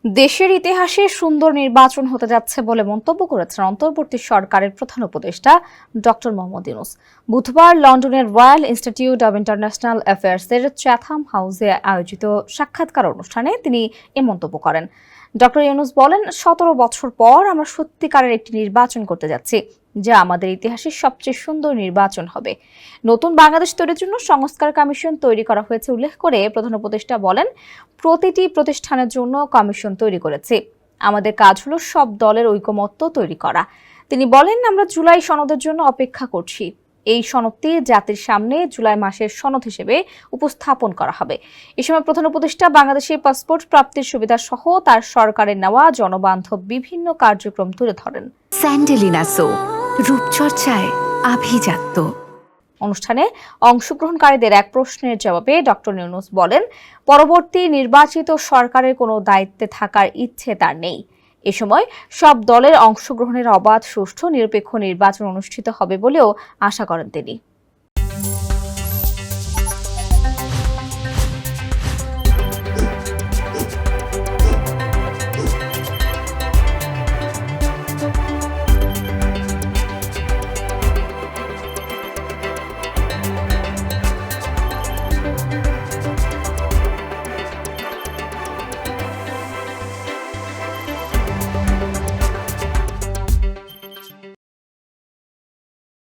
দেশের ইতিহাসে সুন্দর নির্বাচন হতে যাচ্ছে বলে মন্তব্য করেছেন অন্তর্বর্তী সরকারের প্রধান উপদেষ্টা ডক্টর মোহাম্মদ ইউনূস। বুধবার লন্ডনের রয়্যাল ইনস্টিটিউট অব ইন্টারন্যাশনাল অ্যাফেয়ার্সের চ্যাথাম হাউসে আয়োজিত সাক্ষাৎকার অনুষ্ঠানে তিনি এ মন্তব্য করেন। ডক্টর ইউনূস বলেন, ১৭ বছর পর আমরা সত্যিকারের একটি নির্বাচন করতে যাচ্ছি, যা আমাদের ইতিহাসের সবচেয়ে সুন্দর নির্বাচন হবে। নতুন বাংলাদেশ তৈরির জন্য সংস্কার কমিশন তৈরি করা হয়েছে উল্লেখ করে প্রধান উপদেষ্টা বলেন, প্রতিটি প্রতিষ্ঠানের জন্য কমিশন তৈরি করেছি। আমাদের কাজ হলো সব দলের ঐকমত্য তৈরি করা। তিনি বলেন, আমরা জুলাই সনদের জন্য অপেক্ষা করছি। এই সনদটি জাতির সামনে জুলাই মাসের সনদ হিসেবে উপস্থাপন করা হবে। এ সময় প্রধান উপদেষ্টা বাংলাদেশে পাসপোর্ট প্রাপ্তির সুবিধা সহ তার সরকারের নেওয়া জনবান্ধব বিভিন্ন কার্যক্রম তুলে ধরেন। স্যান্ডেলিনা সো, রূপচর্চায় আভিজাত্য। অনুষ্ঠানে অংশগ্রহণকারীদের এক প্রশ্নের জবাবে ডক্টর ইউনূস বলেন, পরবর্তী নির্বাচিত সরকারের কোনো দায়িত্বে থাকার ইচ্ছে তার নেই। এ সময় সব দলের অংশগ্রহণের অবাধ, সুষ্ঠু, নিরপেক্ষ নির্বাচন অনুষ্ঠিত হবে বলেও আশা করেন তিনি।